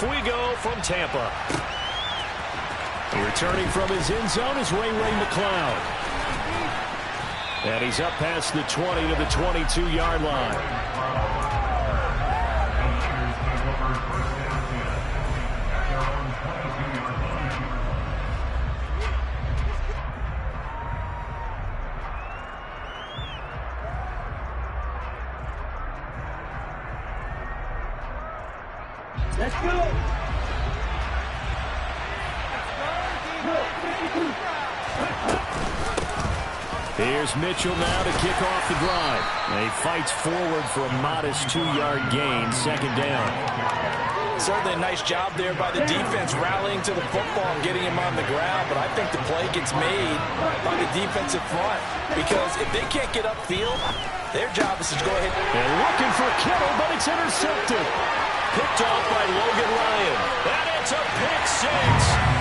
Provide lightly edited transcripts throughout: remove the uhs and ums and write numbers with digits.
off we go from Tampa. Returning from his end zone is Ray McCloud. And he's up past the 20 to the 22-yard line. Let's go! Here's Mitchell now to kick off the drive. He fights forward for a modest 2-yard gain, second down. Certainly a nice job there by the defense rallying to the football and getting him on the ground, but I think the play gets made by the defensive front because if they can't get upfield, their job is to go ahead. And looking for Kittle, but it's intercepted. Picked off by Logan Ryan. And it's a pick six.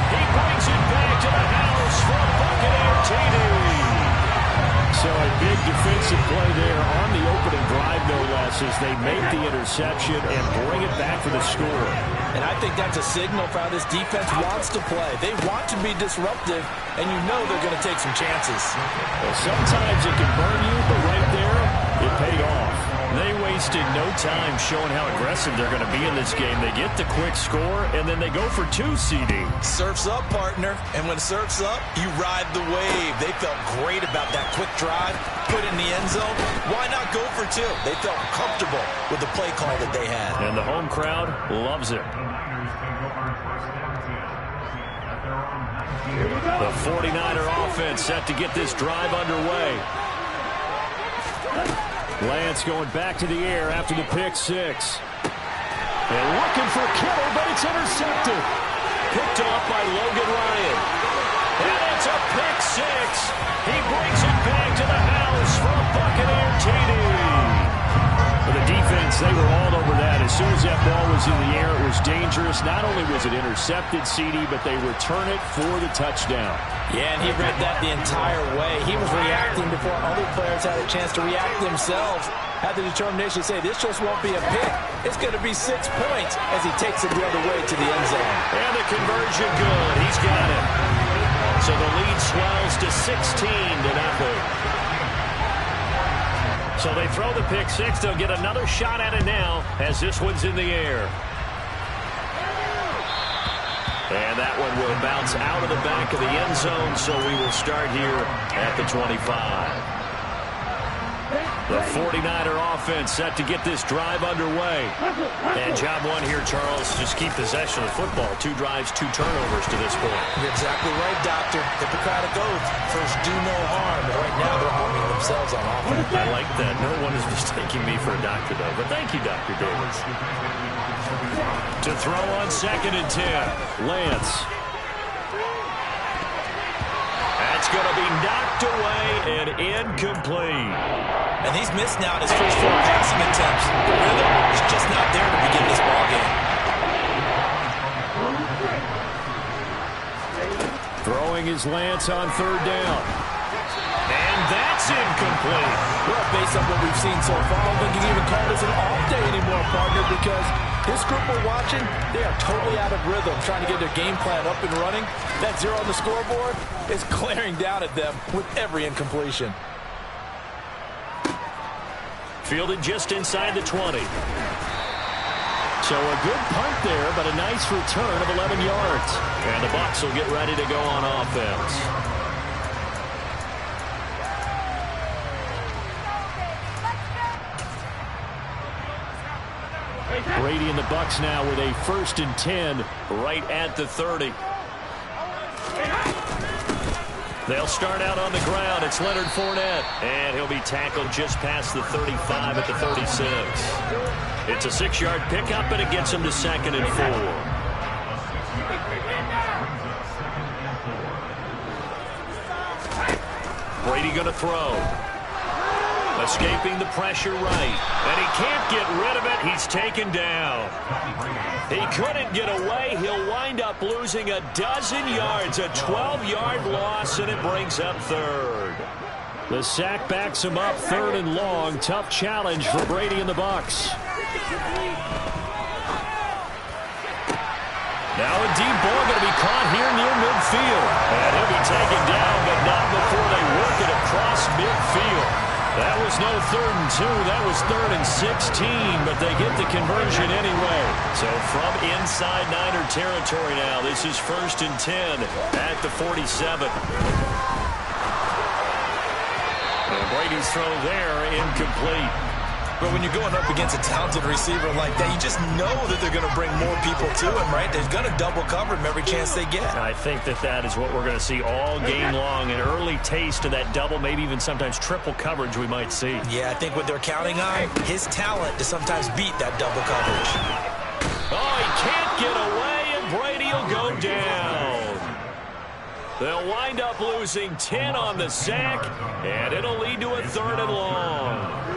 He brings it back to the house for a Buccaneer TD. So a big defensive play there on the opening drive, no less, as they make the interception and bring it back for the score. And I think that's a signal for how this defense wants to play. They want to be disruptive, and you know they're going to take some chances. Well, sometimes it can burn you, but right there, it paid off. They wasted no time showing how aggressive they're going to be in this game. They get the quick score, and then they go for 2, CD. Surf's up, partner. And when surf's up, you ride the wave. They felt great about that quick drive, put in the end zone. Why not go for 2? They felt comfortable with the play call that they had. And the home crowd loves it. The 49er offense set to get this drive underway. Lance going back to the air after the pick six. And looking for Kittle, but it's intercepted. Picked off by Logan Ryan. And it's a pick six. He brings it back to the house for a Buccaneer TD. For the defense, they were all over that. As soon as that ball was in the air, it was dangerous. Not only was it intercepted, CD, but they return it for the touchdown. Yeah, and he read that the entire way. He was reacting before other players had a chance to react themselves. Had the determination to say, this just won't be a pick. It's going to be 6 points as he takes it the other way to the end zone. And the conversion good. He's got it. So the lead swells to 16-0. So they throw the pick six. They'll get another shot at it now as this one's in the air. And that one will bounce out of the back of the end zone, so we will start here at the 25. The 49er offense set to get this drive underway. And job one here, Charles, just keep possession of the football. 2 drives, 2 turnovers to this point. You're exactly right, Doctor. Hippocratic oath. First, do no harm. But right now, they're harming themselves on offense. I like that. No one is mistaking me for a doctor, though. But thank you, Dr. Davis. To throw on 2nd and 10. Lance. That's going to be knocked away and incomplete. And he's missed now his first 4 passing attempts. The rhythm is just not there to begin this ballgame. Throwing his Lance on 3rd down. And that's incomplete. Well, based on what we've seen so far, I don't think you can even call this an off day anymore, partner, because this group we're watching, they are totally out of rhythm, trying to get their game plan up and running. That 0 on the scoreboard is glaring down at them with every incompletion. Fielded just inside the 20. So a good punt there, but a nice return of 11 yards. And the Bucs will get ready to go on offense. Brady and the Bucs now with a 1st and 10 right at the 30. They'll start out on the ground. It's Leonard Fournette. And he'll be tackled just past the 35 at the 36. It's a 6-yard pickup, and it gets him to 2nd and 4. Brady going to throw. Escaping the pressure right. And he can't get rid of it. He's taken down. He couldn't get away. He'll wind up losing a dozen yards. A 12-yard loss, and it brings up 3rd. The sack backs him up 3rd and long. Tough challenge for Brady and the Bucs. Now a deep ball going to be caught here near midfield. And he'll be taken down, but not before they work it across midfield. That was no 3rd and 2. That was 3rd and 16, but they get the conversion anyway. So from inside Niner territory now, this is 1st and 10 at the 47. And Brady's throw there, incomplete. But when you're going up against a talented receiver like that, you just know that they're going to bring more people to him, right? They're going to double cover him every chance they get. I think that is what we're going to see all game long, an early taste of that double, maybe even sometimes triple coverage we might see. Yeah, I think what they're counting on, his talent to sometimes beat that double coverage. Oh, he can't get away, and Brady will go down. They'll wind up losing 10 on the sack, and it'll lead to a 3rd and long.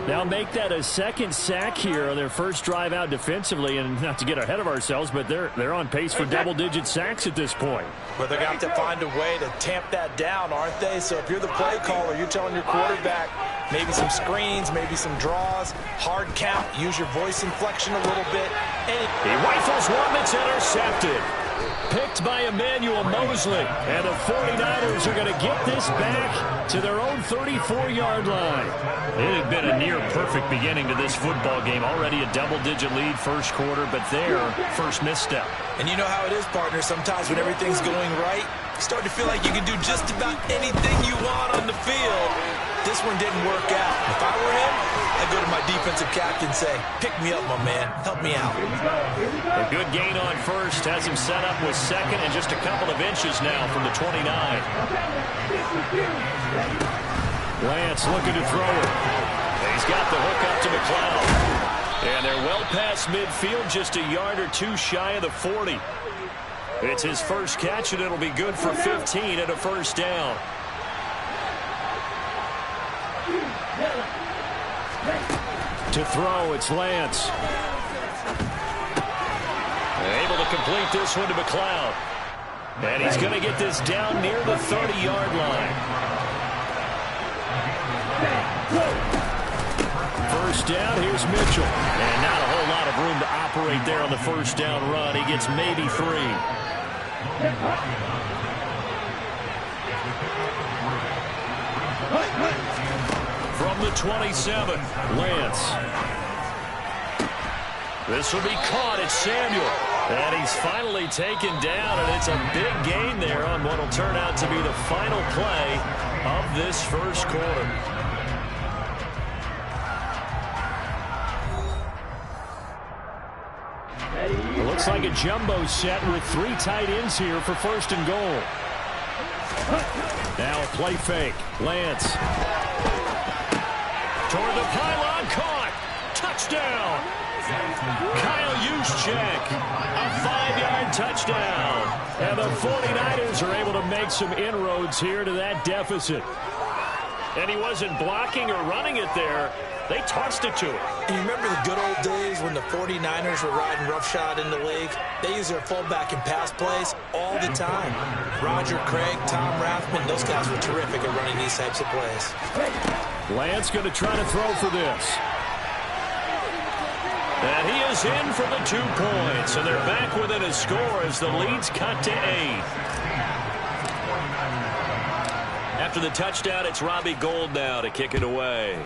Now make that a 2nd sack here on their first drive out defensively, and not to get ahead of ourselves, but they're on pace for double-digit sacks at this point. But they're going to have to find a way to tamp that down, aren't they? So if you're the play caller, you're telling your quarterback maybe some screens, maybe some draws, hard count, use your voice inflection a little bit. He rifles one that's intercepted. Picked by Emmanuel Mosley. And the 49ers are going to get this back to their own 34-yard line. It had been a near-perfect beginning to this football game. Already a double-digit lead first quarter, but their first misstep. And you know how it is, partner. Sometimes when everything's going right, you start to feel like you can do just about anything you want on the field. This one didn't work out. If I were him, I'd go to my defensive captain and say, pick me up, my man. Help me out. A good gain on first. Has him set up with 2nd and just a couple of inches now from the 29. Lance looking to throw it. He's got the hook up to McLeod. And they're well past midfield, just a yard or two shy of the 40. It's his first catch, and it'll be good for 15 and a first down. To throw, it's Lance. Able to complete this one to McLeod. And he's going to get this down near the 30-yard line. First down, here's Mitchell. And not a whole lot of room to operate there on the first down run. He gets maybe 3. From the 27, Lance. This will be caught at Samuel. And he's finally taken down, and it's a big gain there on what will turn out to be the final play of this first quarter. It looks like a jumbo set with 3 tight ends here for 1st and goal. Now a play fake. Lance. Toward the pylon, caught. Touchdown. Kyle Juszczyk, a 5-yard touchdown. And the 49ers are able to make some inroads here to that deficit. And he wasn't blocking or running it there. They tossed it to him. And you remember the good old days when the 49ers were riding roughshod in the league? They used their fullback in pass plays all the time. Roger Craig, Tom Rathman, those guys were terrific at running these types of plays. Lance going to try to throw for this. And he is in for the 2 points. And they're back within a score as the lead's cut to 8. After the touchdown, it's Robbie Gould now to kick it away.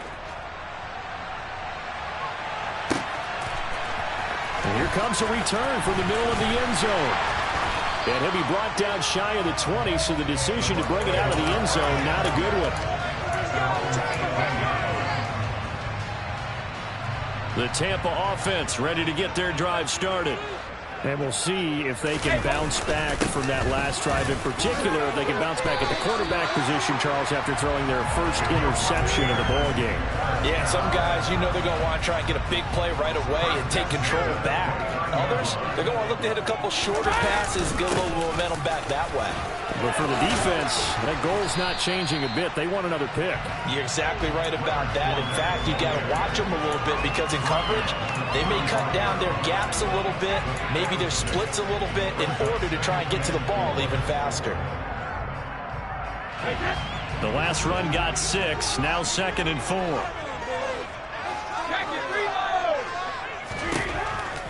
And here comes a return from the middle of the end zone. And he'll be brought down shy of the 20, so the decision to bring it out of the end zone, not a good one. The Tampa offense ready to get their drive started. And we'll see if they can bounce back from that last drive. In particular, if they can bounce back at the quarterback position, Charles, after throwing their first interception of the ball game. Yeah, some guys, you know they're going to want to try and get a big play right away and take control back. Others, they're going to look to hit a couple shorter passes, get a little momentum back that way. But for the defense, that goal's not changing a bit. They want another pick. You're exactly right about that. In fact, you got to watch them a little bit because in coverage, they may cut down their gaps a little bit, maybe their splits a little bit in order to try and get to the ball even faster. The last run got 6, now 2nd and 4.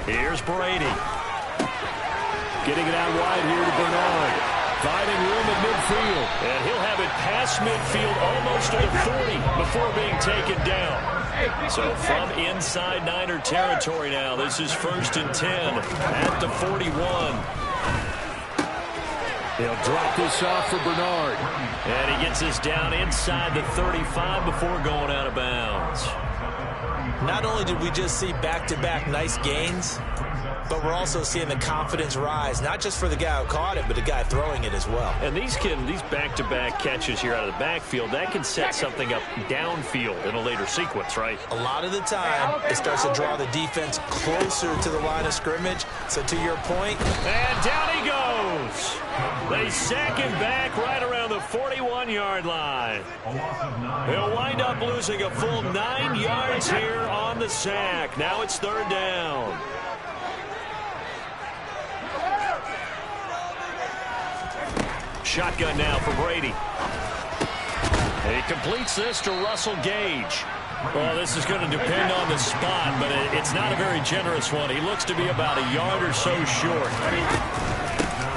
Here's Brady. Getting it out wide here to Bernard. Finding room at midfield. And he'll have it past midfield almost to the 40 before being taken down. So from inside Niner territory now, this is 1st and 10 at the 41. He'll drop this off for Bernard. And he gets this down inside the 35 before going out of bounds. Not only did we just see back-to-back nice gains, but we're also seeing the confidence rise, not just for the guy who caught it, but the guy throwing it as well. And these back-to-back catches here out of the backfield, that can set something up downfield in a later sequence, right? A lot of the time, it starts to draw the defense closer to the line of scrimmage. So to your point. And down he goes. They sack him back right around the 41-yard line. He'll wind up losing a full 9 yards here on the sack. Now it's 3rd down. Shotgun now for Brady. He completes this to Russell Gage. Well, this is going to depend on the spot, but it's not a very generous one. He looks to be about a yard or so short.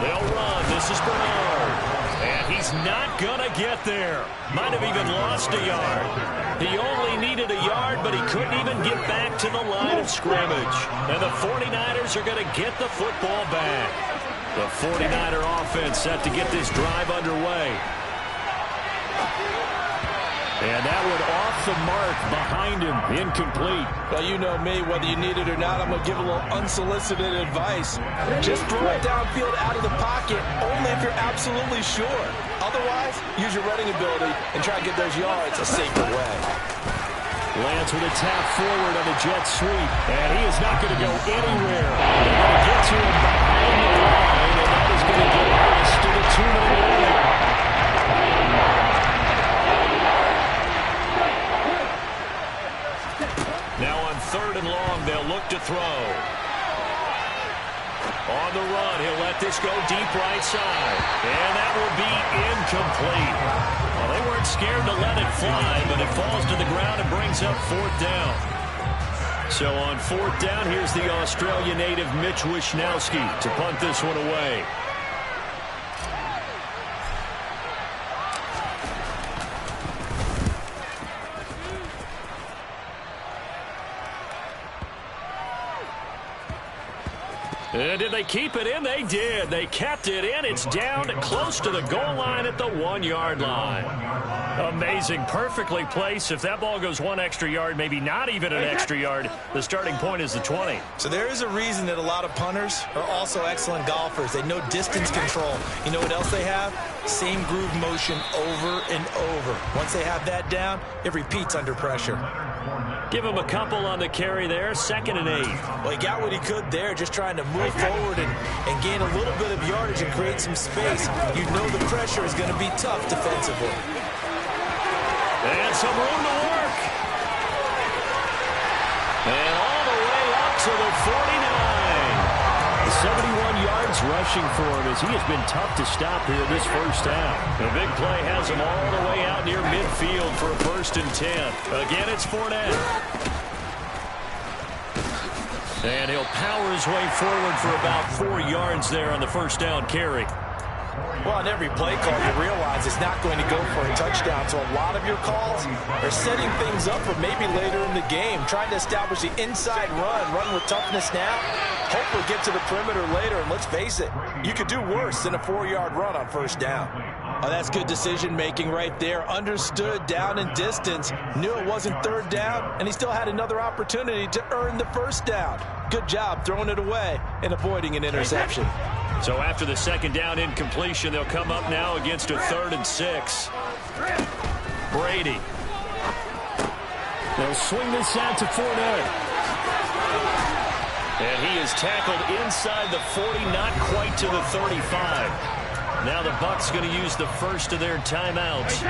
They'll run. This is Bernard. And he's not going to get there. Might have even lost a yard. He only needed a yard, but he couldn't even get back to the line of scrimmage. And the 49ers are going to get the football back. The 49er offense set to get this drive underway. And that one off the mark behind him, incomplete. Well, you know me, whether you need it or not, I'm going to give a little unsolicited advice. Just throw it downfield out of the pocket, only if you're absolutely sure. Otherwise, use your running ability and try to get those yards a safer way. Lance with a tap forward on the jet sweep, and he is not going to go anywhere. They're going to get to him behind the line, and that is going to get us to the 2-minute line. Now on 3rd and long, they'll look to throw. On the run, he'll let this go deep right side, and that will be incomplete. Well, they weren't scared to let it fly, but it falls to the ground and brings up 4th down. So on 4th down, here's the Australia native Mitch Wishnowski to punt this one away. Did they keep it in? They did. They kept it in. It's down close to the goal line at the 1-yard line. Amazing. Perfectly placed. If that ball goes 1 extra yard, maybe not even an extra yard, the starting point is the 20. So there is a reason that a lot of punters are also excellent golfers. They know distance control. You know what else they have? Same groove motion over and over. Once they have that down, it repeats under pressure. Give him a couple on the carry there. 2nd and 8. Well, he got what he could there, just trying to move forward and gain a little bit of yardage and create some space. You know the pressure is going to be tough defensively. And some room to work. And all the way up to the 49. 71 yards rushing for him as he has been tough to stop here this first half. The big play has him all the way out near midfield for a 1st and 10. Again, it's Fournette. And he'll power his way forward for about 4 yards there on the 1st down carry. Well, on every play call, you realize it's not going to go for a touchdown. So a lot of your calls are setting things up for maybe later in the game, trying to establish the inside run with toughness now, hopefully get to the perimeter later. And let's face it, you could do worse than a 4-yard run on 1st down. Oh, that's good decision-making right there. Understood down and distance, knew it wasn't 3rd down, and he still had another opportunity to earn the 1st down. Good job throwing it away and avoiding an interception. So after the 2nd down incompletion, they'll come up now against a 3rd and 6. Brady. They'll swing this out to Fournette. And he is tackled inside the 40, not quite to the 35. Now the Bucs going to use the first of their timeouts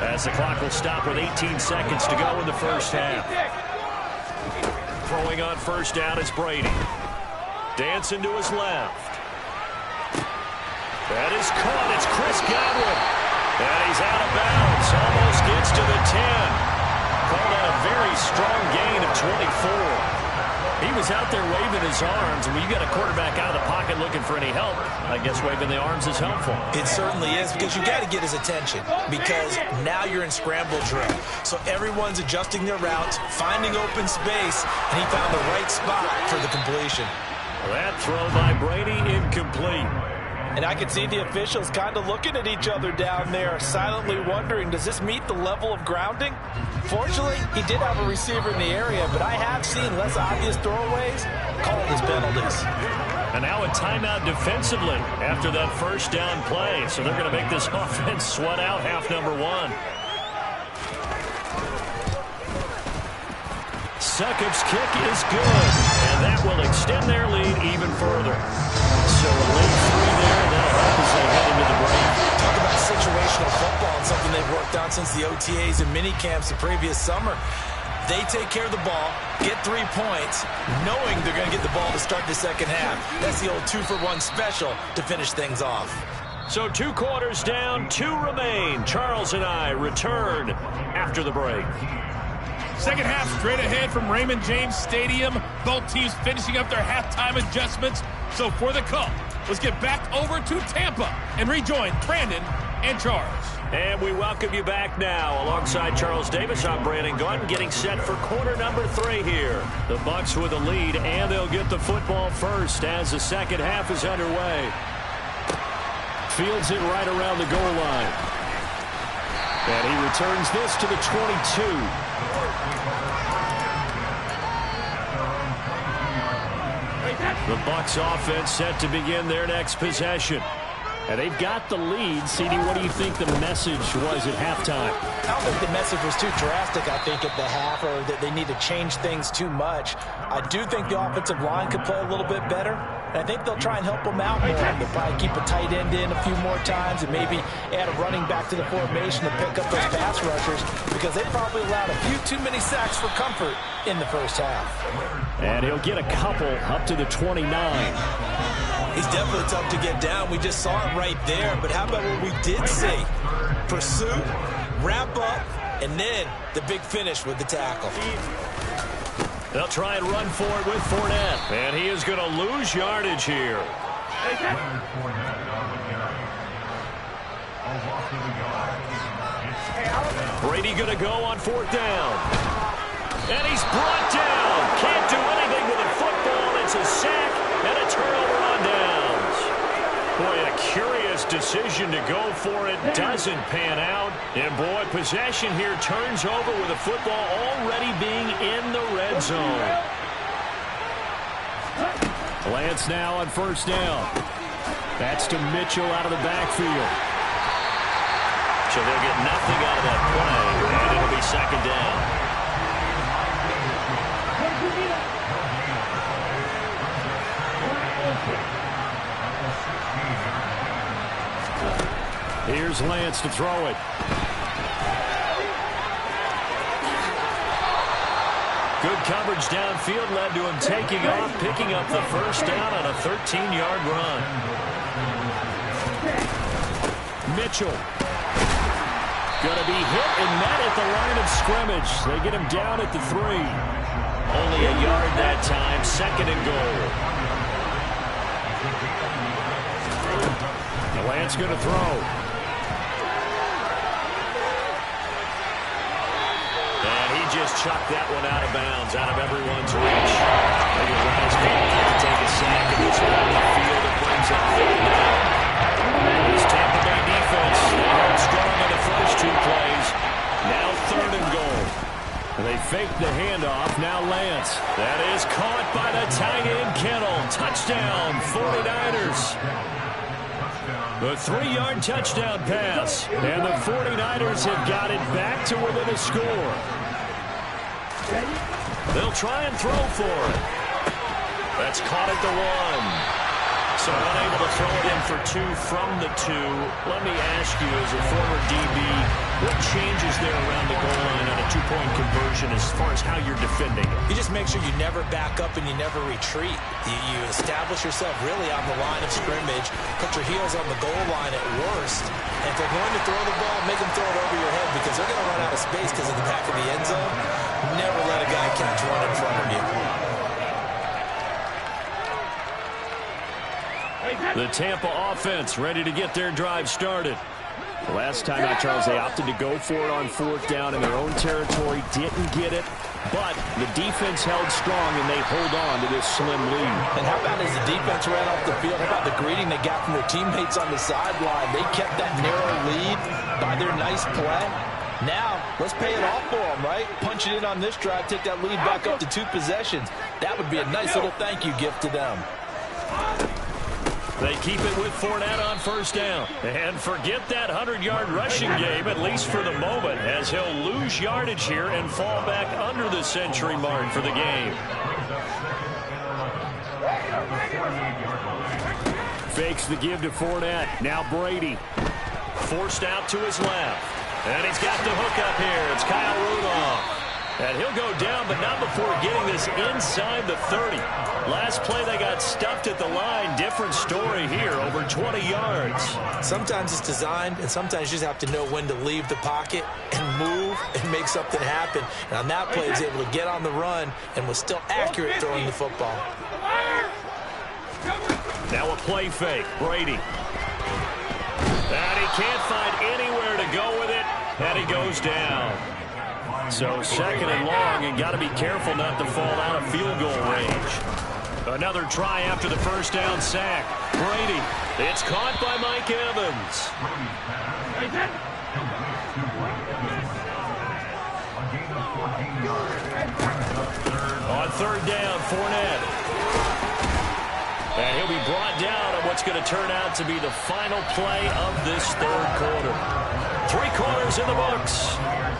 as the clock will stop with 18 seconds to go in the first half. Throwing on 1st down is Brady. Dancing to his left. That is caught. It's Chris Godwin. And he's out of bounds. Almost gets to the 10. Called out a very strong gain of 24. He was out there waving his arms, and when you got a quarterback out of the pocket looking for any help, I guess waving the arms is helpful. It certainly is, because you got to get his attention, because now you're in scramble drill. So everyone's adjusting their routes, finding open space, and he found the right spot for the completion. That throw by Brady incomplete. And I can see the officials kind of looking at each other down there, silently wondering, does this meet the level of grounding? Fortunately, he did have a receiver in the area, but I have seen less obvious throwaways called as penalties. And now a timeout defensively after that first down play. So they're going to make this offense sweat out half number one. Succop's kick is good, and that will extend their lead even further. So a late three there, and that'll help as they head into the break. Talk about situational football and something they've worked on since the OTAs and mini camps the previous summer. They take care of the ball, get 3 points, knowing they're going to get the ball to start the second half. That's the old 2-for-1 special to finish things off. So 2 quarters down, 2 remain. Charles and I return after the break. Second half straight ahead from Raymond James Stadium. Both teams finishing up their halftime adjustments. So for the call, let's get back over to Tampa and rejoin Brandon and Charles. And we welcome you back now. Alongside Charles Davis, I'm Brandon Gaudin, getting set for quarter number 3 here. The Bucs with a lead, and they'll get the football first as the second half is underway. Fields it right around the goal line. And he returns this to the 22. The Bucs offense set to begin their next possession. And they've got the lead. CD, what do you think the message was at halftime? I don't think the message was too drastic, I think, at the half, or that they need to change things too much. I do think the offensive line could play a little bit better. And I think they'll try and help them out more. They'll probably keep a tight end in a few more times and maybe add a running back to the formation to pick up those pass rushers, because they probably allowed a few too many sacks for comfort in the first half. And he'll get a couple up to the 29. He's definitely tough to get down. We just saw it right there. But how about what we did see? Pursuit, wrap up, and then the big finish with the tackle. They'll try and run for it with Fournette. And he is going to lose yardage here. Brady going to go on 4th down. And he's brought down. Can't do anything with a football. It's a sack and a turnover on downs. Boy, a curious decision to go for it. Doesn't pan out. And boy, possession here turns over with the football already being in the red zone. Lance now on 1st down. That's to Mitchell out of the backfield. So they'll get nothing out of that play, and it'll be 2nd down. Here's Lance to throw it. Good coverage downfield led to him taking off, picking up the 1st down on a 13-yard run. Mitchell. Going to be hit and met at the line of scrimmage. They get him down at the 3. Only a yard that time, 2nd and goal. Lance going to throw. And he just chucked that one out of bounds, out of everyone's reach. He's going to take a sack, and this one on the field that brings up 3rd down. This Tampa Bay defense, they held strong on the first 2 plays. Now 3rd and goal. They fake the handoff. Now Lance. That is caught by the tight end Kittle. Touchdown, 49ers. The 3-yard touchdown pass. And the 49ers have got it back to within a score. They'll try and throw for it. That's caught at the 1. So unable to throw it in for 2 from the 2. Let me ask you, as a former DB, what changes there around the goal line on a 2-point conversion as far as how you're defending it? You just make sure you never back up and you never retreat. You establish yourself really on the line of scrimmage, put your heels on the goal line at worst, and if they're going to throw the ball, make them throw it over your head, because they're going to run out of space because of the back of the end zone. Never let a guy catch one in front of you. The Tampa offense ready to get their drive started. The last time out, Charles, they opted to go for it on 4th down in their own territory. Didn't get it, but the defense held strong, and they hold on to this slim lead. And how about as the defense ran off the field, how about the greeting they got from their teammates on the sideline? They kept that narrow lead by their nice play. Now, let's pay it off for them, right? Punch it in on this drive, take that lead back up to 2 possessions. That would be a nice little thank you gift to them. They keep it with Fournette on 1st down. And forget that 100-yard rushing game, at least for the moment, as he'll lose yardage here and fall back under the century mark for the game. Fakes the give to Fournette. Now Brady. Forced out to his left. And he's got the hook up here. It's Kyle Rudolph. And he'll go down, but not before getting this inside the 30. Last play, they got stuffed at the line. Different story here, over 20 yards. Sometimes it's designed, and sometimes you just have to know when to leave the pocket and move and make something happen. And on that play, he was able to get on the run and was still accurate throwing the football. Now a play fake. Brady. And he can't find anywhere to go with it, and he goes down. So 2nd and long, and got to be careful not to fall out of field goal range. Another try after the 1st down sack. Brady. It's caught by Mike Evans. On 3rd down, Fournette. And he'll be brought down on what's going to turn out to be the final play of this 3rd quarter. 3 quarters in the books.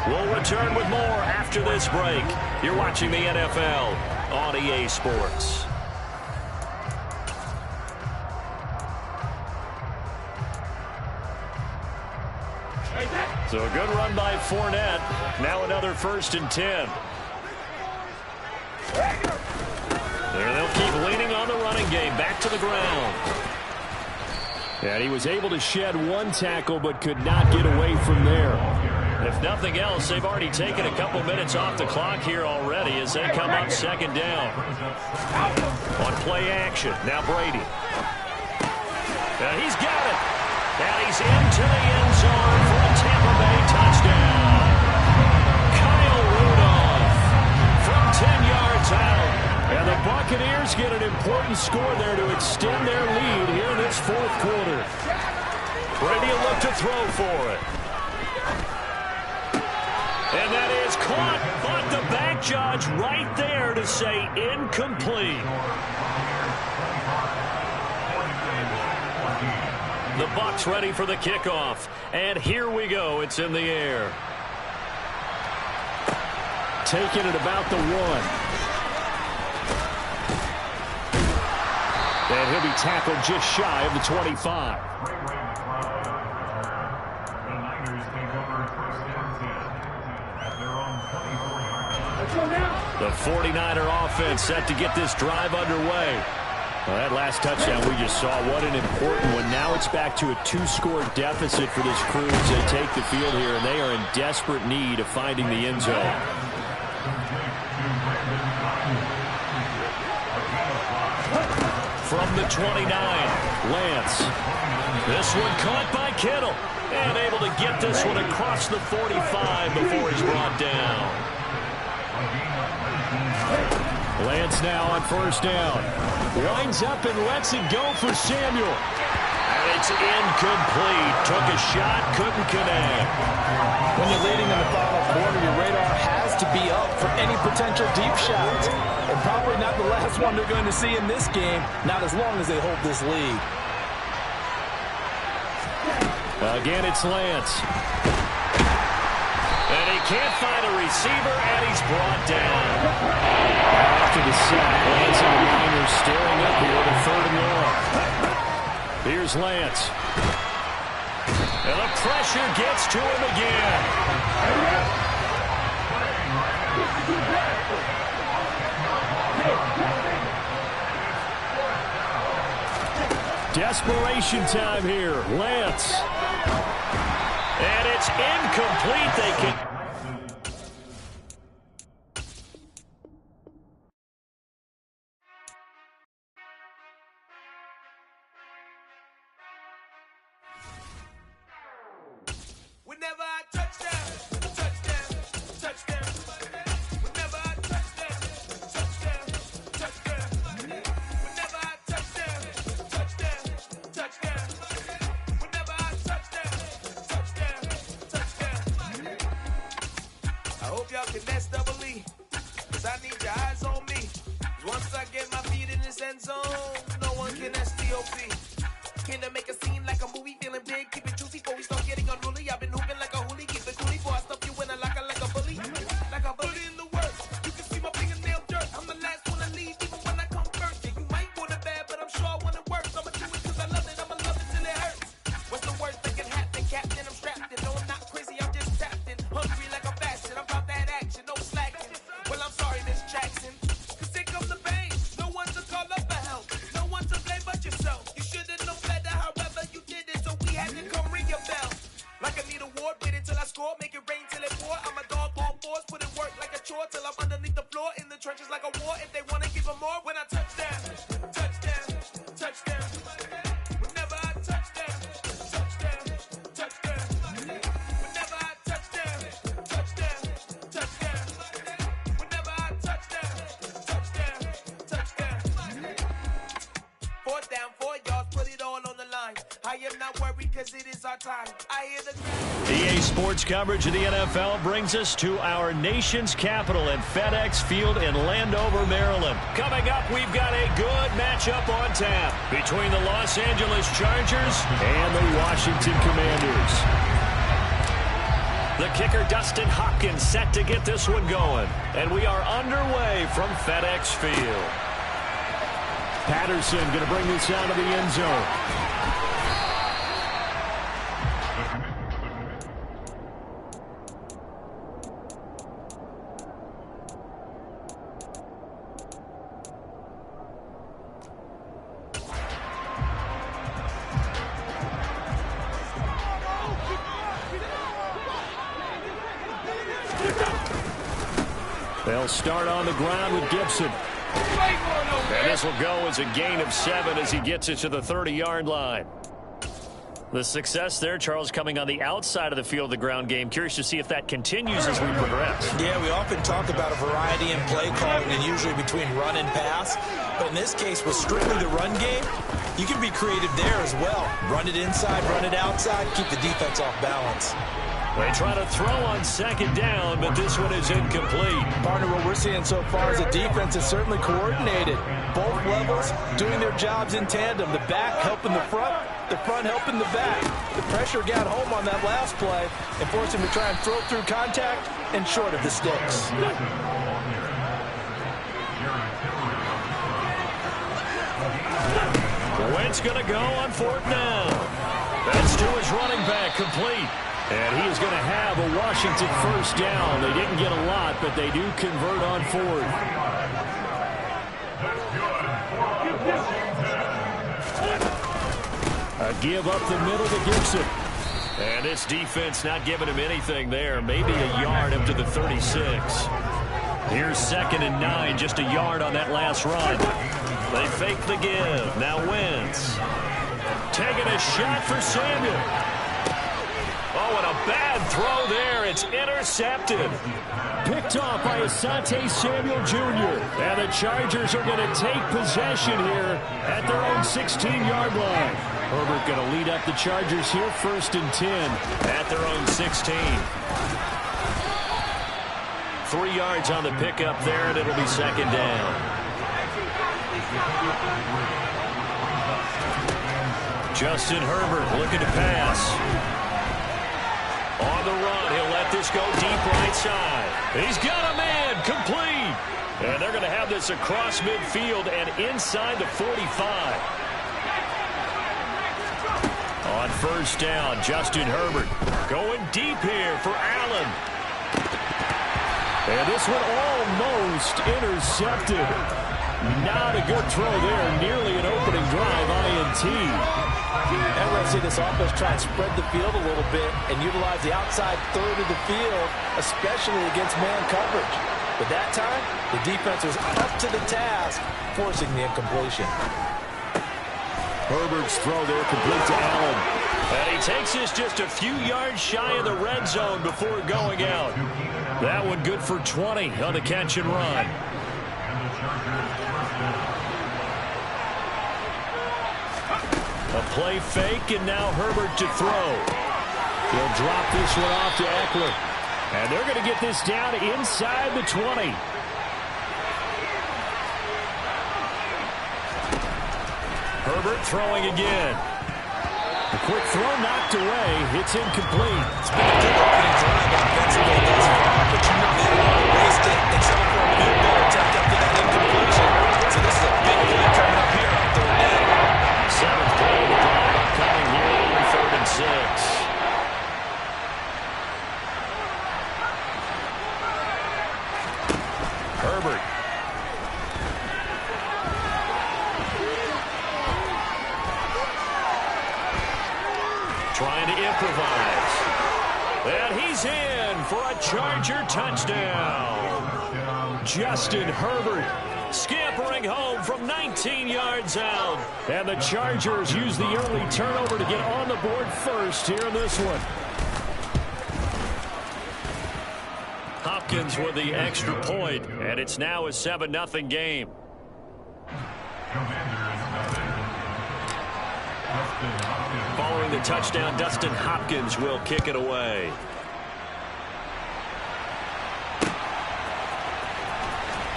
We'll return with more after this break. You're watching the NFL on EA Sports. So a good run by Fournette. Now another 1st and 10. There they'll keep leaning on the running game. Back to the ground. And he was able to shed 1 tackle but could not get away from there. If nothing else, they've already taken a couple minutes off the clock here already as they come up 2nd down. On play action, now Brady. And he's got it. And he's into the end zone for a Tampa Bay touchdown. Kyle Rudolph from 10 yards out. And the Buccaneers get an important score there to extend their lead here in this 4th quarter. Brady will look to throw for it. And that is caught, but the back judge right there to say incomplete. The Bucs ready for the kickoff. And here we go. It's in the air. Taking it about the 1. And he'll be tackled just shy of the 25. The 49er offense set to get this drive underway. Well, that last touchdown we just saw, what an important one. Now it's back to a 2-score deficit for this crew as they take the field here, and they are in desperate need of finding the end zone. From the 29, Lance. This one caught by Kittle. And able to get this one across the 45 before he's brought down. Lance now on 1st down. Winds up and lets it go for Samuel. And it's incomplete. Took a shot, couldn't connect. When you're leading in the final quarter, your radar has to be up for any potential deep shots. And probably not the last one they're going to see in this game, not as long as they hold this lead. Again, it's Lance. And he can't find a receiver, and he's brought down. After the sack, Lance and the Niners staring up here with a 3rd and long. Here's Lance. And the pressure gets to him again. Desperation time here. Lance. And it's incomplete. They can... American STOP. Came to make a scene like a movie, feeling big, keep it juicy before we start getting unruly. I've been hooping like a hoolie, keep it coolie before I stuff you in a locker like a bully. Like a bully in the works. You can see my fingernail dirt. I'm the last one to leave, even when I come first. Yeah, you might want it bad, but I'm sure I want it worse. I'ma do it cause I love it, I'ma love it till it hurts. What's the worst that can happen, Captain? I'm strapped in. No, I'm not crazy, I'm just tapped in. Hungry like I'm fasting, I'm about that action, no slacking. Well, I'm sorry, Miss Jackson. Cause here comes the pain. No one to call up for help. No one to blame but yourself. You should've known better, however you did it, so we had to come ring your bell. Like I need a award, wait until I score, make it rain till it pour. I'm a dog on force, put in work like a chore till I'm underneath the floor, in the trenches like a war. If they wanna give them more, when I touch down, touchdown, touchdown. Whenever I touch down, touchdown, touchdown. Whenever I touch down, touchdown, touchdown. Whenever I touch down, touchdown, touchdown. 4th down, 4 yards, put it all on the line. I am not worried cause it is our time. I hear the EA Sports coverage of the NFL brings us to our nation's capital at FedEx Field in Landover, Maryland. Coming up, we've got a good matchup on tap between the Los Angeles Chargers and the Washington Commanders. The kicker, Dustin Hopkins, set to get this one going. And we are underway from FedEx Field. Patterson going to bring this out of the end zone. They'll start on the ground with Gibson. And this will go as a gain of 7 as he gets it to the 30-yard line. The success there, Charles, coming on the outside of the field of the ground game. Curious to see if that continues as we progress. Yeah, we often talk about a variety in play calling and usually between run and pass. But in this case, with strictly the run game, you can be creative there as well. Run it inside, run it outside, keep the defense off balance. They try to throw on 2nd down, but this one is incomplete. Partner, what we're seeing so far is the defense is certainly coordinated. Both levels doing their jobs in tandem. The back helping the front helping the back. The pressure got home on that last play and forced him to try and throw through contact and short of the sticks. Wentz going to go on 4th down. That's to his running back, complete. And he is going to have a Washington 1st down. They didn't get a lot, but they do convert on 4th. A give up the middle to Gibson. And this defense not giving him anything there. Maybe a yard up to the 36. Here's 2nd and 9, just a yard on that last run. They fake the give. Now Wentz. Taking a shot for Samuel. Oh, and a bad throw there. It's intercepted. Picked off by Asante Samuel Jr. And the Chargers are going to take possession here at their own 16-yard line. Herbert going to lead up the Chargers here, 1st and 10 at their own 16. 3 yards on the pickup there, and it'll be 2nd down. Justin Herbert looking to pass. On the run, he'll let this go deep right side. He's got a man, complete. And they're going to have this across midfield and inside the 45. On 1st down, Justin Herbert going deep here for Allen. And this one almost intercepted. Not a good throw there, nearly an opening drive, INT. And we're going to see this offense try and spread the field a little bit and utilize the outside third of the field, especially against man coverage. But that time, the defense was up to the task, forcing the incompletion. Herbert's throw there complete to Allen. And he takes this just a few yards shy of the red zone before going out. That one good for 20 on the catch and run. A play fake, and now Herbert to throw. He'll drop this one off to Eckler. And they're going to get this down inside the 20. Herbert throwing again. A quick throw knocked away. It's incomplete. It's been a good opening drive offensively thus far, but you know they don't want to waste it. They settle for a field goal attempt after that incompletion. So this is a big play coming up here on third down. Seventh play of the drive upcoming here on 3rd and 6. Herbert. Trying to improvise. And he's in for a Charger touchdown. Justin Herbert scampering home from 19 yards out. And the Chargers use the early turnover to get on the board first here in this one. Hopkins with the extra point, and it's now a 7-0 game. Following the touchdown, Dustin Hopkins will kick it away.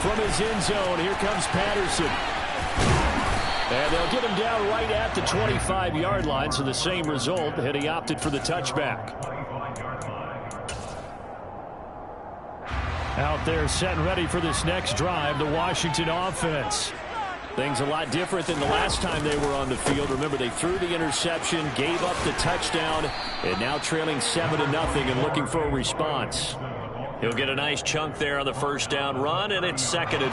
From his end zone, here comes Patterson. And they'll get him down right at the 25-yard line, so the same result, and he opted for the touchback. Out there set and ready for this next drive, the Washington offense. Things a lot different than the last time they were on the field. Remember, they threw the interception, gave up the touchdown, and now trailing 7-0 and looking for a response. He'll get a nice chunk there on the first down run, and it's 2nd and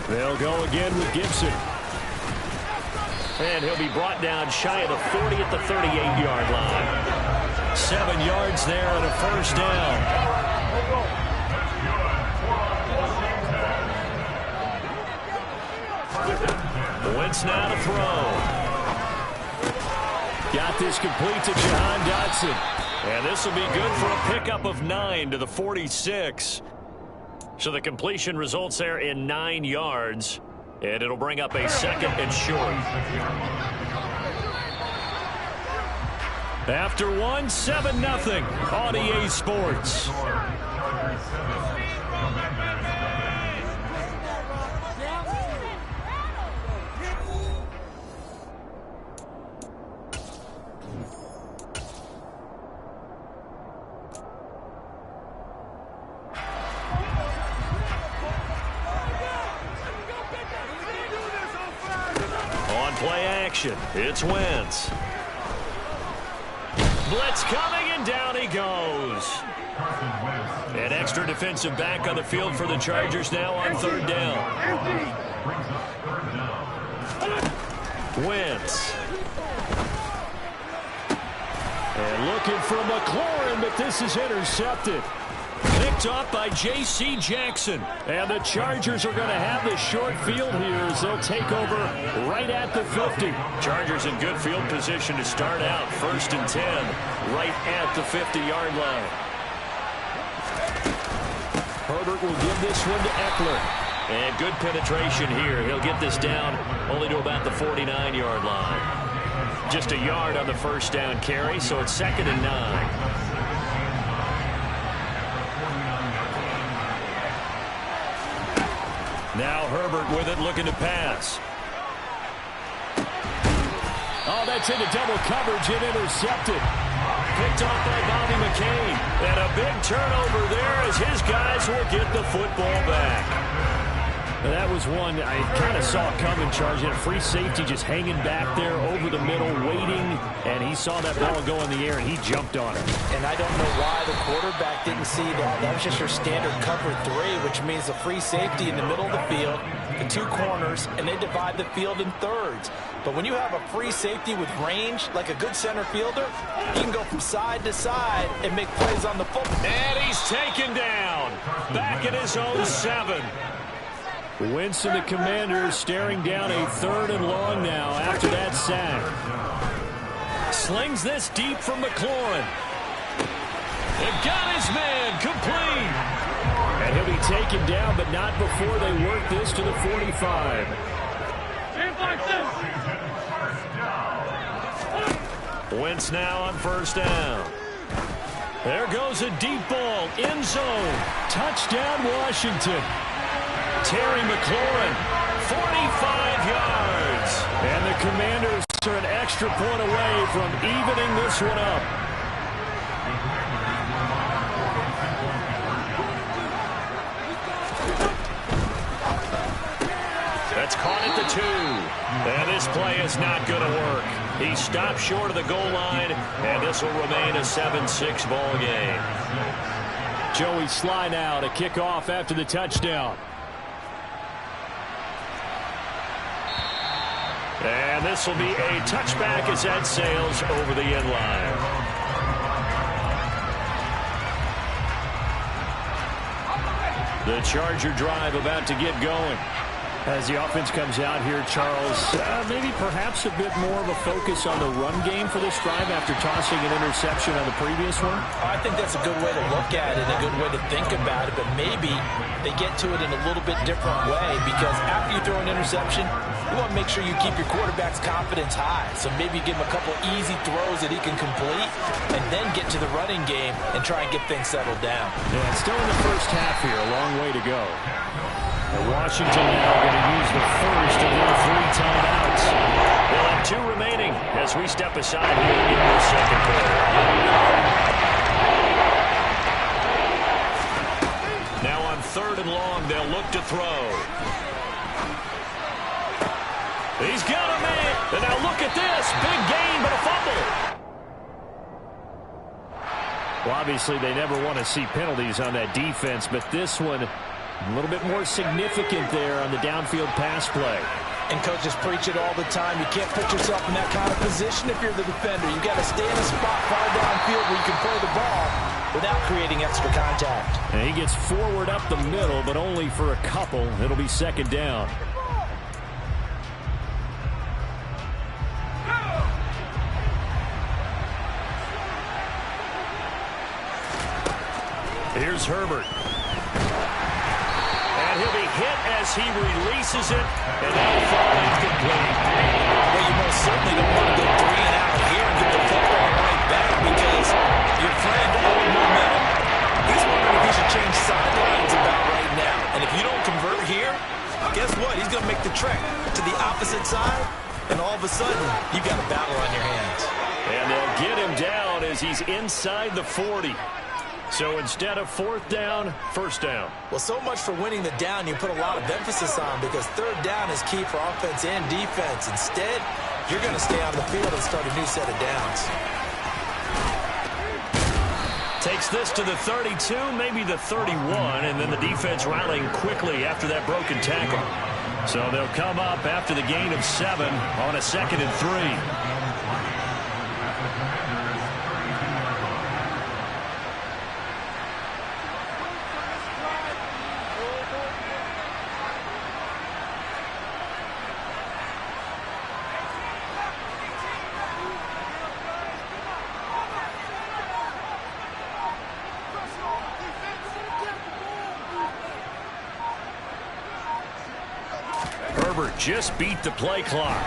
4. They'll go again with Gibson. And he'll be brought down shy of the 40 at the 38-yard line. 7 yards there and a first down. Wentz now to throw. Got this complete to Jahan Dotson. And this will be good for a pickup of 9 to the 46. So the completion results there in 9 yards. And it'll bring up a 2nd and short. After 1, 7-0 on EA Sports. On play action, it's Wentz. Blitz coming, and down he goes. An extra defensive back on the field for the Chargers now on 3rd down. Wentz. And looking for McLaurin, but this is intercepted. Picked off by J.C. Jackson. And the Chargers are going to have the short field here as they'll take over right at the 50. Chargers in good field position to start out. 1st and 10, right at the 50-yard line. Herbert will give this one to Eckler. And good penetration here. He'll get this down only to about the 49-yard line. Just a yard on the first down carry, so it's 2nd and 9. Now Herbert with it, looking to pass. Oh, that's into double coverage and intercepted. Picked off by Bobby McCain. And a big turnover there as his guys will get the football back. Now that was one I kind of saw coming, Charge. He had a free safety just hanging back there over the middle, waiting, and he saw that ball go in the air, and he jumped on it. And I don't know why the quarterback didn't see that. That was just your standard cover 3, which means a free safety in the middle of the field, the 2 corners, and they divide the field in thirds. But when you have a free safety with range, like a good center fielder, he can go from side to side and make plays on the football. And he's taken down, back at his own 7. Wentz and the Commanders staring down a 3rd and long now after that sack. Slings this deep from McLaurin. They've got his man complete. And he'll be taken down, but not before they work this to the 45. Wentz now on 1st down. There goes a deep ball, end zone. Touchdown, Washington. Terry McLaurin, 45 yards. And the Commanders are an extra point away from evening this one up. That's caught at the 2. And this play is not going to work. He stopped short of the goal line, and this will remain a 7-6 ball game. Joey Sly now to kick off after the touchdown. And this will be a touchback as that sails over the end line. The Charger drive about to get going. As the offense comes out here, Charles, maybe perhaps a bit more of a focus on the run game for this drive after tossing an interception on the previous one? I think that's a good way to look at it, a good way to think about it, but maybe they get to it in a little bit different way, because after you throw an interception, you want to make sure you keep your quarterback's confidence high. So maybe give him a couple easy throws that he can complete, and then get to the running game and try and get things settled down. Yeah, still in the first half here, a long way to go. And Washington now going to use the first of their 3 timeouts. They'll have 2 remaining as we step aside here in the second quarter. Now on 3rd and long, they'll look to throw. He's got a man. And now look at this. Big gain, but a fumble. Well, obviously, they never want to see penalties on that defense, but this one a little bit more significant there on the downfield pass play. And coaches preach it all the time. You can't put yourself in that kind of position if you're the defender. You've got to stay in a spot far downfield where you can play the ball without creating extra contact. And he gets forward up the middle, but only for a couple. It'll be 2nd down. Here's Herbert. And he'll be hit as he releases it, and that'll fall incomplete. Well, you most certainly don't want to go 3 and out here and get the football right back, because your friend owed momentum. He's wondering if he should change sidelines about right now. And if you don't convert here, guess what? He's going to make the trek to the opposite side, and all of a sudden, you've got a battle on your hands. And they'll get him down as he's inside the 40. So instead of 4th down, 1st down. Well, so much for winning the down you put a lot of emphasis on, because 3rd down is key for offense and defense. Instead, you're going to stay on the field and start a new set of downs. Takes this to the 32, maybe the 31, and then the defense rallying quickly after that broken tackle. So they'll come up after the gain of 7 on a 2nd and 3. Herbert just beat the play clock.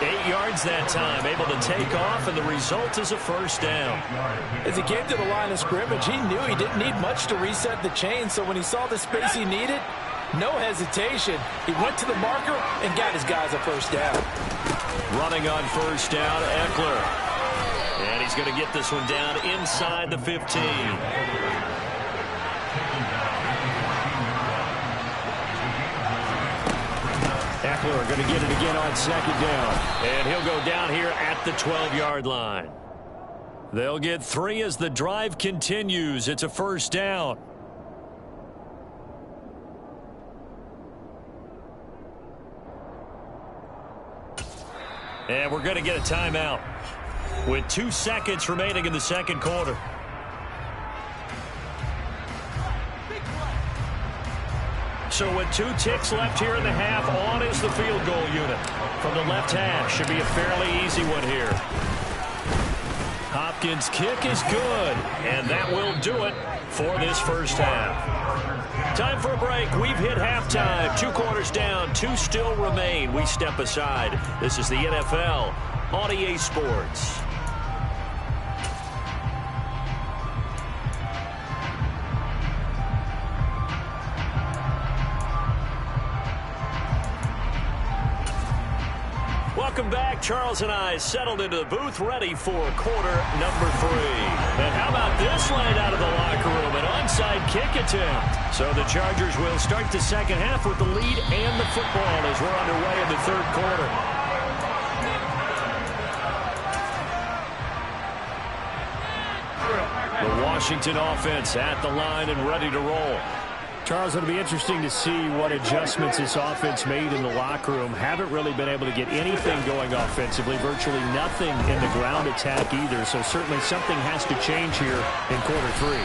8 yards that time, able to take off, and the result is a 1st down. As he came to the line of scrimmage, he knew he didn't need much to reset the chain, so when he saw the space he needed, no hesitation. He went to the marker and got his guys a 1st down. Running on 1st down, Eckler. And he's going to get this one down inside the 15. Eckler going to get it again on 2nd down. And he'll go down here at the 12-yard line. They'll get 3 as the drive continues. It's a 1st down. And we're going to get a timeout with 2 seconds remaining in the 2nd quarter. So with 2 ticks left here in the half, on is the field goal unit from the left hash. Should be a fairly easy one here. Hopkins' kick is good, and that will do it for this first half. Time for a break. We've hit halftime. 2 quarters down, 2 still remain. We step aside. This is the NFL on EA Sports. Welcome back. Charles and I settled into the booth, ready for quarter number 3. And how about this line out of the locker room? An onside kick attempt. So the Chargers will start the second half with the lead and the football as we're underway in the third quarter. The Washington offense at the line and ready to roll. Charles, it'll be interesting to see what adjustments this offense made in the locker room. Haven't really been able to get anything going offensively, virtually nothing in the ground attack either. So certainly something has to change here in quarter 3.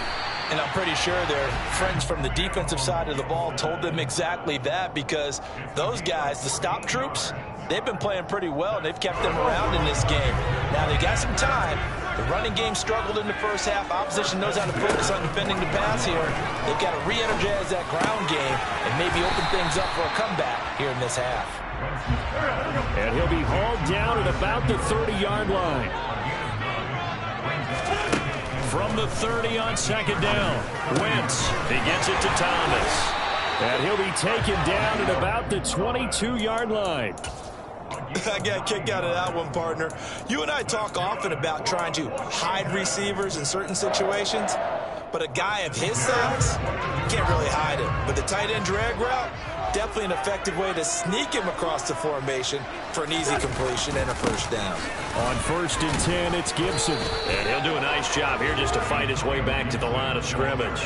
And I'm pretty sure their friends from the defensive side of the ball told them exactly that, because those guys, the stop troops, they've been playing pretty well, and they've kept them around in this game. Now they got some time. The running game struggled in the first half. Opposition knows how to focus on defending the pass here. They've got to re-energize that ground game and maybe open things up for a comeback here in this half. And he'll be hauled down at about the 30-yard line. From the 30 on second down, Wentz, he gets it to Thomas. And he'll be taken down at about the 22-yard line. I got a kick out of that one, partner. You and I talk often about trying to hide receivers in certain situations, but a guy of his size, you can't really hide him. But the tight end drag route, definitely an effective way to sneak him across the formation for an easy completion and a first down. On 1st and 10, it's Gibson. And he'll do a nice job here just to fight his way back to the line of scrimmage.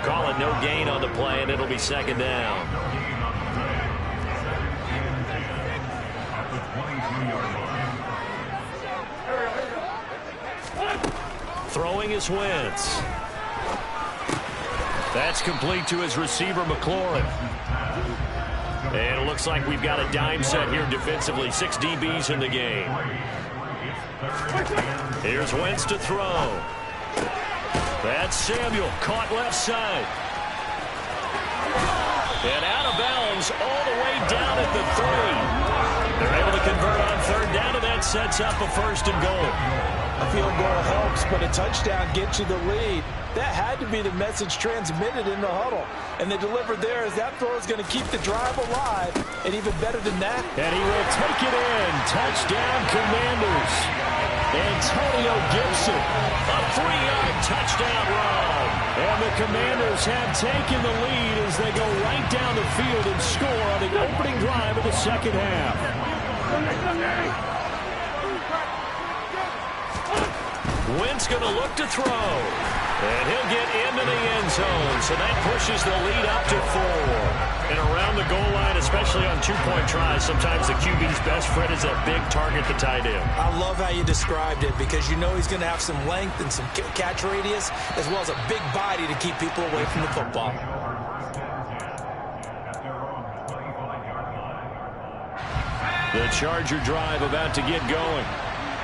Call it no gain on the play, and it'll be second down. Throwing is Wentz. That's complete to his receiver, McLaurin. And it looks like we've got a dime set here defensively. 6 DBs in the game. Here's Wentz to throw. That's Samuel, caught left side. And out of bounds all the way down at the 3. They're able to convert on 3rd down, and that sets up a 1st and goal. A field goal helps, but a touchdown gets you the lead. That had to be the message transmitted in the huddle. And they delivered there as that throw is going to keep the drive alive. And even better than that. And he will take it in. Touchdown, Commanders. Antonio Gibson, a 3-yard touchdown run. And the Commanders have taken the lead as they go right down the field and score on the opening drive of the second half. Wentz going to look to throw. And he'll get into the end zone. So that pushes the lead up to 4. And around the goal line, especially on 2-point tries, sometimes the QB's best friend is that big target, the tight end. I love how you described it, because you know he's going to have some length and some catch radius, as well as a big body to keep people away from the football. The Charger drive about to get going.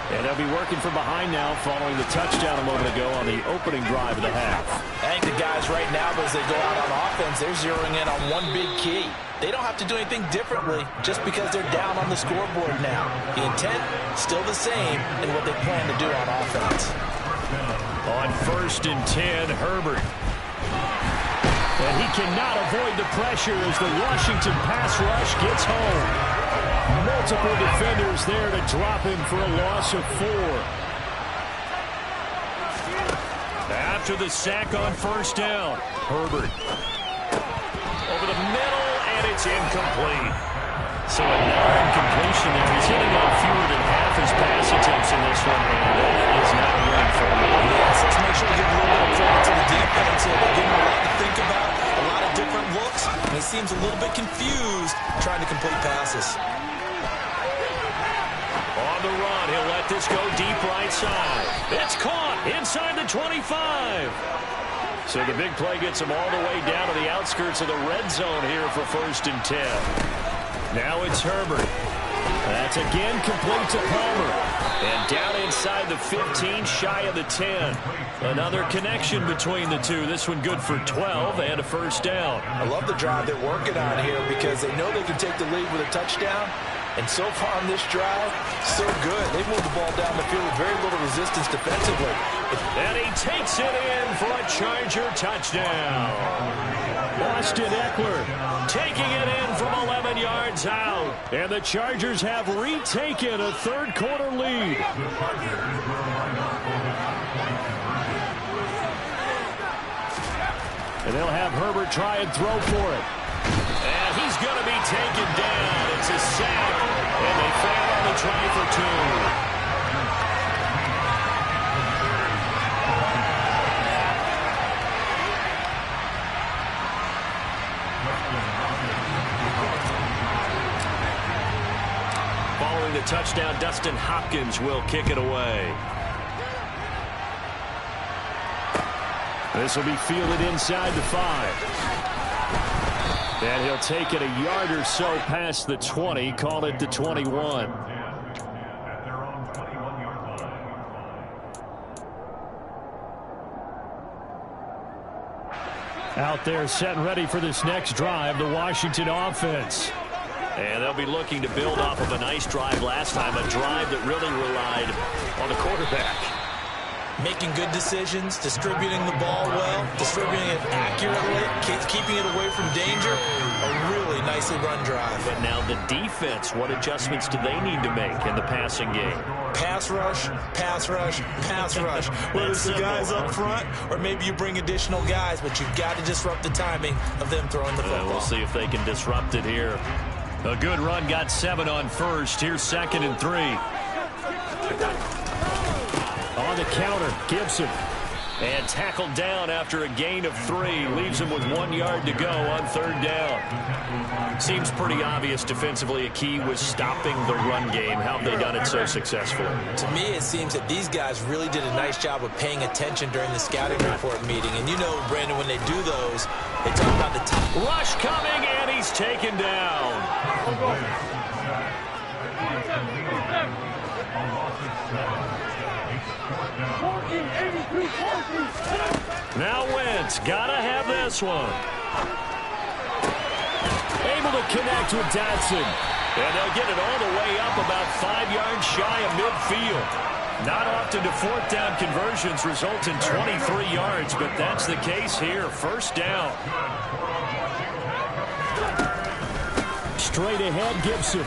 And they'll be working from behind now following the touchdown a moment ago on the opening drive of the half. I think the guys right now, as they go out on offense, they're zeroing in on one big key. They don't have to do anything differently just because they're down on the scoreboard now. The intent, still the same in what they plan to do on offense. On 1st and 10, Herbert. And he cannot avoid the pressure as the Washington pass rush gets home. Multiple defenders there to drop him for a loss of 4. After the sack on 1st down, Herbert. Over the middle, and it's incomplete. So another incompletion there. He's hitting on fewer than half his pass attempts in this one, and that is not a win for him. Yes, let's make sure we give a little bit of credit to the defense here. They're giving him a lot to think about, a lot of different looks, and he seems a little bit confused trying to complete passes. On the run, he'll let this go deep right side. It's caught inside the 25. So the big play gets him all the way down to the outskirts of the red zone here for 1st and 10. Now it's Herbert. That's again complete to Palmer. And down inside the 15, shy of the 10. Another connection between the two. This one good for 12 and a first down. I love the drive they're working on here because they know they can take the lead with a touchdown. And so far on this drive, so good. They moved the ball down the field with very little resistance defensively. And he takes it in for a Charger touchdown. Austin Eckler taking it in from 11 yards out. And the Chargers have retaken a third-quarter lead. And they'll have Herbert try and throw for it. And he's going to be taken down. It's a sack. And they fail on the try for 2. Following the touchdown, Dustin Hopkins will kick it away. This will be fielded inside the 5. And he'll take it a yard or so past the 20, call it the 21. Out there set and ready for this next drive, the Washington offense. And they'll be looking to build off of a nice drive last time, a drive that really relied on the quarterback. Making good decisions, distributing the ball well, distributing it accurately, keeping it away from danger. A really nicely run drive. But now the defense, what adjustments do they need to make in the passing game? Pass rush, pass rush, pass rush. Whether it's the guys up front or maybe you bring additional guys, but you've got to disrupt the timing of them throwing the football. We'll see if they can disrupt it here. A good run, got 7 on first. Here's 2nd and 3. On the counter, Gibson. And tackled down after a gain of 3. Leaves him with 1 yard to go on 3rd down. Seems pretty obvious defensively a key was stopping the run game. How have they done it so successfully? To me, it seems that these guys really did a nice job of paying attention during the scouting report meeting. And you know, Brandon, when they do those, they talk about the top. Rush coming, and he's taken down. Now Wentz, gotta have this one. Able to connect with Dotson. And they'll get it all the way up about 5 yards shy of midfield. Not often do 4th down conversions result in 23 yards, but that's the case here. 1st down. Straight ahead, Gibson.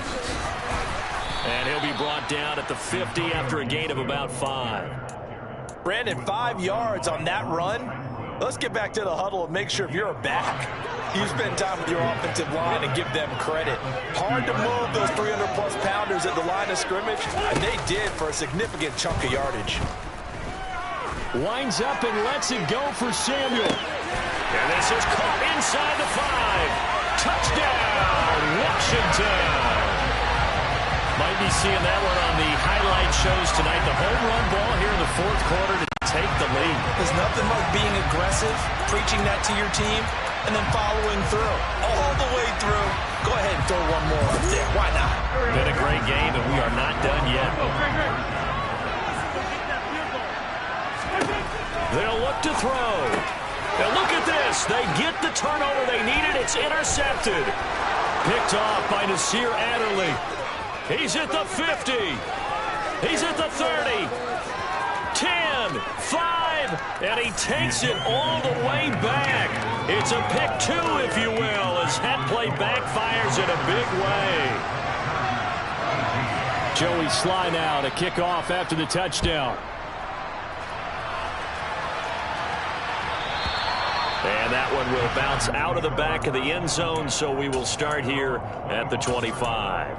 And he'll be brought down at the 50 after a gain of about 5. Brandon, 5 yards on that run. Let's get back to the huddle and make sure if you're a back, you spend time with your offensive line and give them credit. Hard to move those 300-plus pounders at the line of scrimmage, and they did for a significant chunk of yardage. Winds up and lets it go for Samuel. And this is caught inside the 5. Touchdown, Washington. Might be seeing that one on the highlight shows tonight. The home run ball here in the 4th quarter to take the lead. There's nothing like being aggressive, preaching that to your team, and then following through. All the way through. Go ahead and throw one more up there. Why not? Been a great game, and we are not done yet. They'll look to throw. And look at this. They get the turnover they needed. It's intercepted. Picked off by Nasir Adderley. He's at the 50. He's at the 30. 10, 5, and he takes it all the way back. It's a pick 2, if you will, as that play backfires in a big way. Joey Sly now to kick off after the touchdown. And that one will bounce out of the back of the end zone, so we will start here at the 25.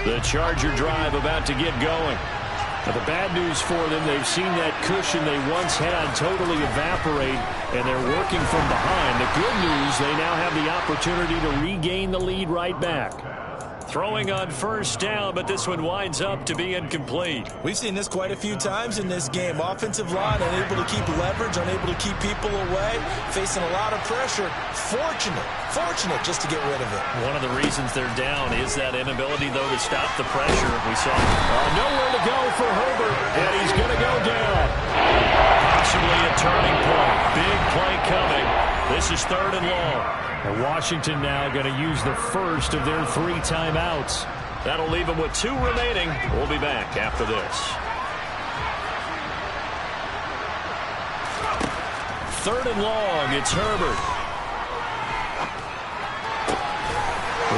The Charger drive about to get going. Now, the bad news for them, they've seen that cushion they once had totally evaporate, and they're working from behind. The good news, they now have the opportunity to regain the lead right back. Throwing on first down, but this one winds up to be incomplete. We've seen this quite a few times in this game. Offensive line unable to keep leverage, unable to keep people away, facing a lot of pressure. Fortunate just to get rid of it. One of the reasons they're down is that inability, though, to stop the pressure. We saw nowhere to go for Herbert, and he's going to go down. Possibly a turning point. Big play coming. This is 3rd and long. And Washington now going to use the first of their 3 timeouts. That'll leave them with 2 remaining. We'll be back after this. 3rd and long. It's Herbert.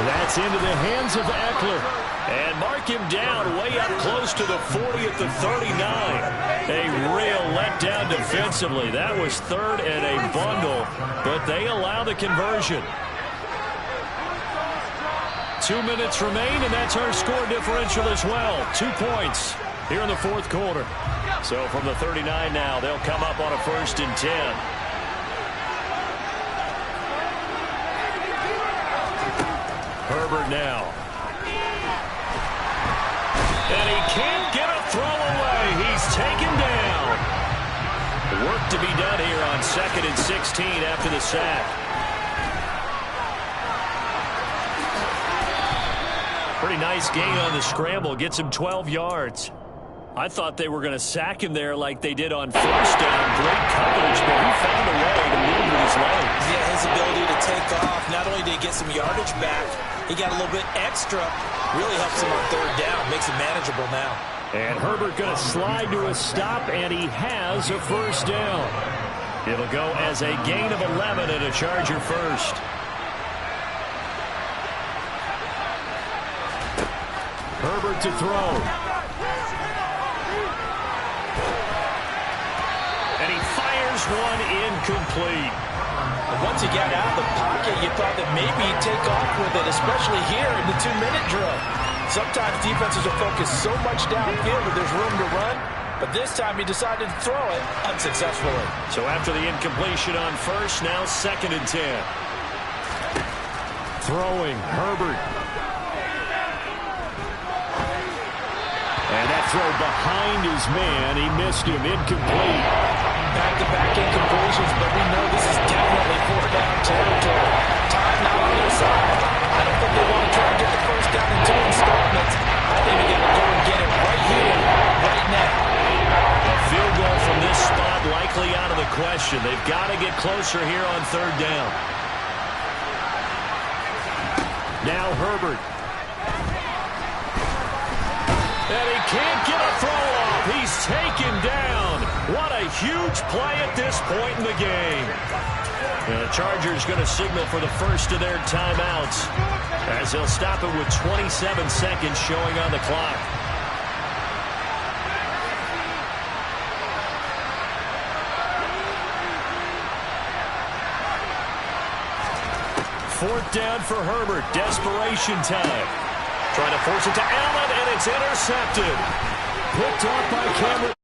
That's into the hands of Eckler. And mark him down way up close to the 40 at the 39. A real letdown defensively. That was 3rd and a bundle, but they allow the conversion. 2 minutes remain, and that's our score differential as well. 2 points here in the 4th quarter. So from the 39 now, they'll come up on a 1st and 10. Herbert now. And he can't get a throw away. He's taken down. Work to be done here on 2nd and 16 after the sack. Pretty nice gain on the scramble. Gets him 12 yards. I thought they were going to sack him there like they did on 1st down. Great coverage, but he found a way to move with his legs. Yeah, his ability to take off. Not only did he get some yardage back, he got a little bit extra. Really helps him on 3rd down. Makes it manageable now. And Herbert going to slide to a stop, and he has a 1st down. It'll go as a gain of 11 and a Charger first. Herbert to throw. And he fires one incomplete. Once he got out of the pocket, you thought that maybe he'd take off with it, especially here in the 2-minute drill. Sometimes defenses will focus so much downfield that there's room to run, but this time he decided to throw it unsuccessfully. So after the incompletion on 1st, now 2nd and 10. Throwing, Herbert. And that throw behind his man, he missed him, incomplete. Back-to-back incompletions, but we know this is definitely 4th down territory. Time now on their side. I don't think they want to try and get the 1st down in 2 installments. I think they're going to go and get it right here, right now. A field goal from this spot likely out of the question. They've got to get closer here on 3rd down. Now Herbert. And he can't get a throw off. He's taken down. What a huge play at this point in the game. And the Chargers going to signal for the first of their timeouts as they'll stop it with 27 seconds showing on the clock. Fourth down for Herbert. Desperation time. Trying to force it to Allen, and it's intercepted. Picked off by Cameron.